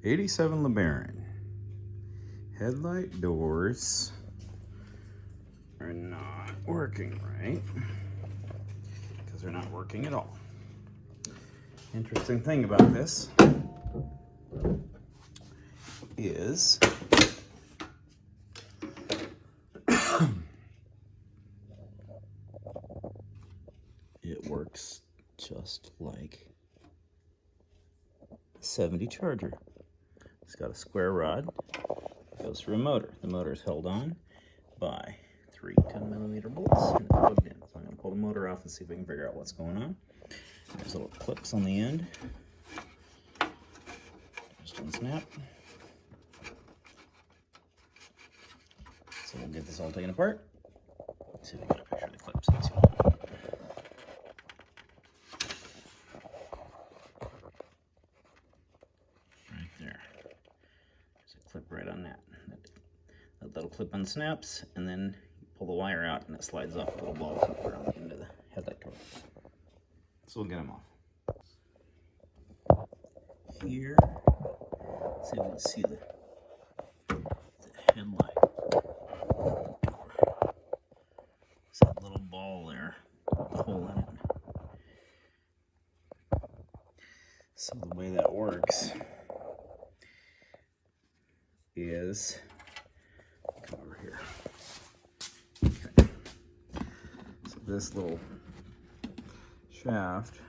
'87 Lebaron headlight doors are not working right because they're not working at all. Interesting thing about this is it works just like a 70 Charger. It's got a square rod, goes through a motor. The motor is held on by 3 10mm bolts and it's plugged in. So I'm going to pull the motor off and see if we can figure out what's going on. There's little clips on the end. Just unsnap. So we'll get this all taken apart. Let's see if we can get a picture of the clips. Let's see. Right there. There's a clip right on that. That little clip unsnaps, and then you pull the wire out and it slides off a little ball clip around the end of the headlight door. So we'll get them off. Here, see if we can see the headlight door. There's that little ball there, with a hole in it. So the way that works is, come over here. Okay. So this little shaft,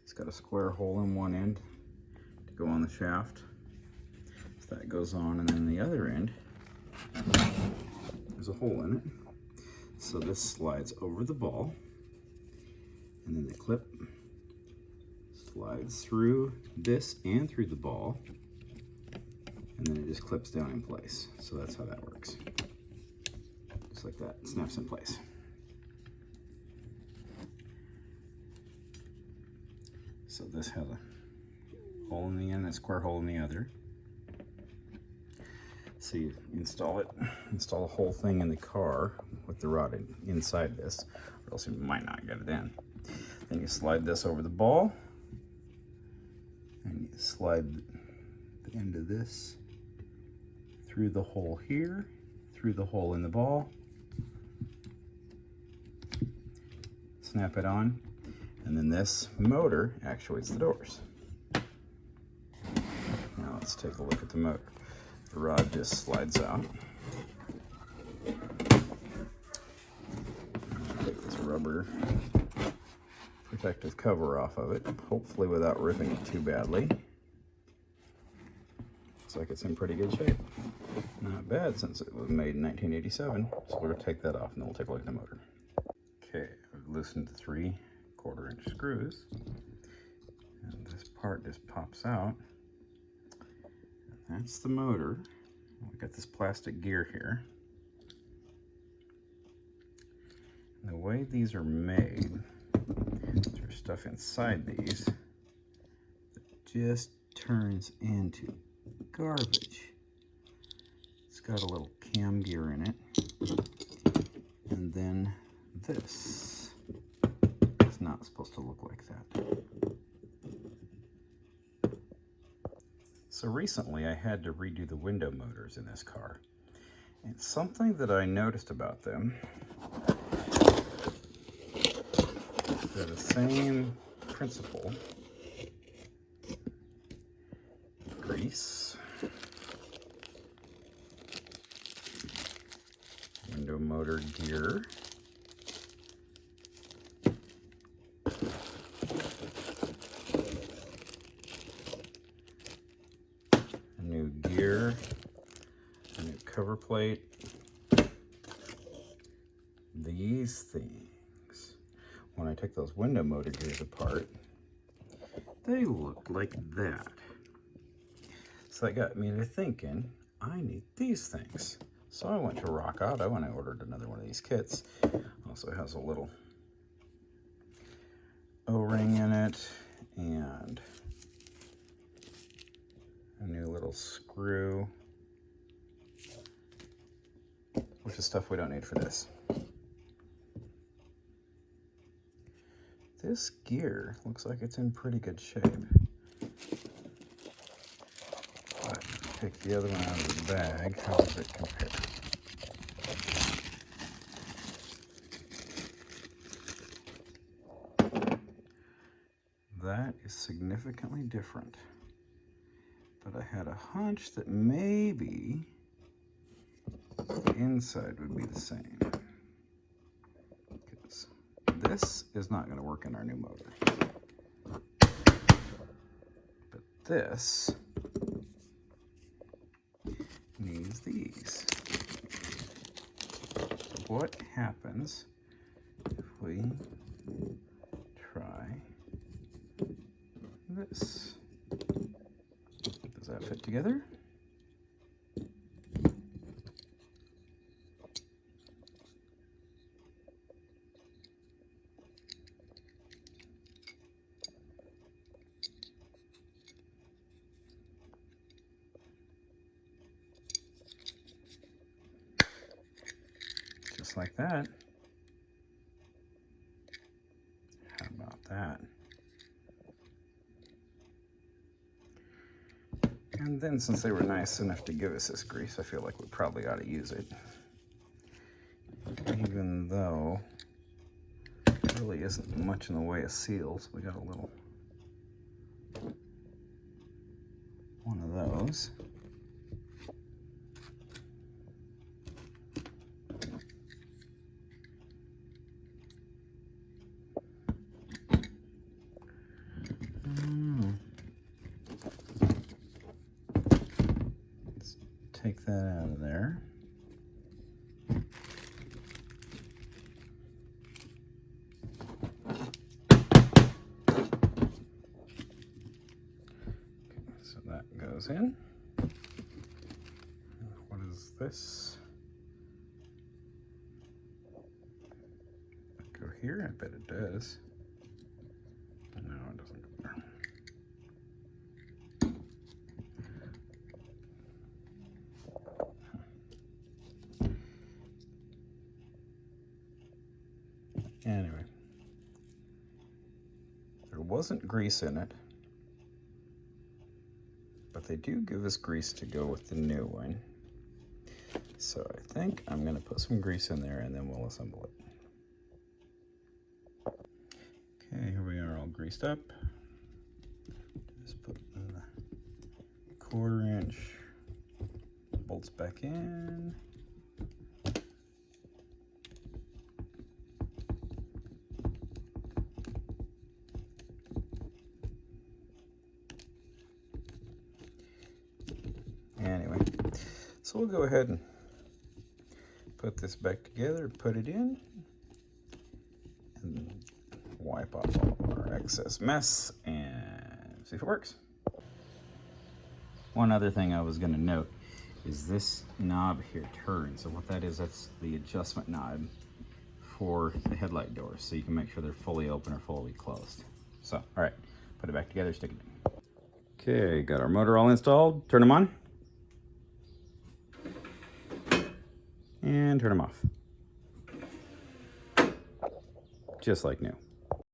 it's got a square hole in one end to go on the shaft. So that goes on, and then the other end, there's a hole in it. So this slides over the ball, and then the clip slides through this and through the ball, and then it just clips down in place. So that's how that works. Just like that, it snaps in place. So this has a hole in the end, a square hole in the other. So you install the whole thing in the car with the rod inside this, or else you might not get it in. Then you slide this over the ball, and you slide the end of this through the hole here, through the hole in the ball, snap it on, and then this motor actuates the doors. Now let's take a look at the motor. The rod just slides out. Take this rubber protective cover off of it, hopefully without ripping it too badly. Looks like it's in pretty good shape. Not bad since it was made in 1987. So we're going to take that off and then we'll take a look at the motor. Okay, I've loosened the 3 1/4-inch screws. And this part just pops out. That's the motor. We've got this plastic gear here. And the way these are made, there's stuff inside these that just turns into garbage. It's got a little cam gear in it. And then this is not supposed to look like that. So recently I had to redo the window motors in this car. And something that I noticed about them, they're the same principle. Grease, window motor gear, new gear, a new cover plate. These things, when I took those window motor gears apart, they looked like that. So that got me to thinking, I need these things. So I went to Rock Auto and I ordered another one of these kits. Also has a little O-ring in it and a new little screw, which is stuff we don't need for this. This gear looks like it's in pretty good shape. Take the other one out of the bag. How does it compare? That is significantly different. But I had a hunch that maybe the inside would be the same. Because this is not going to work in our new motor. But this needs these. So what happens if we try this? Does that fit together? Just like that. How about that? And then since they were nice enough to give us this grease, I feel like we probably ought to use it. Even though there really isn't much in the way of seals. We got a little one of those. Let's take that out of there. So that goes in. What is this? Go here? I bet it does. No, it doesn't go there. Anyway, there wasn't grease in it, but they do give us grease to go with the new one. So I think I'm going to put some grease in there and then we'll assemble it. Okay, here we are all greased up. Just put the 1/4 inch bolts back in. Anyway, so we'll go ahead and put this back together, put it in, and wipe off all of our excess mess and see if it works. One other thing I was going to note is this knob here turns. So what that is, that's the adjustment knob for the headlight doors, so you can make sure they're fully open or fully closed. So, all right, put it back together, stick it in. Okay, got our motor all installed. Turn them on. And turn them off. Just like new.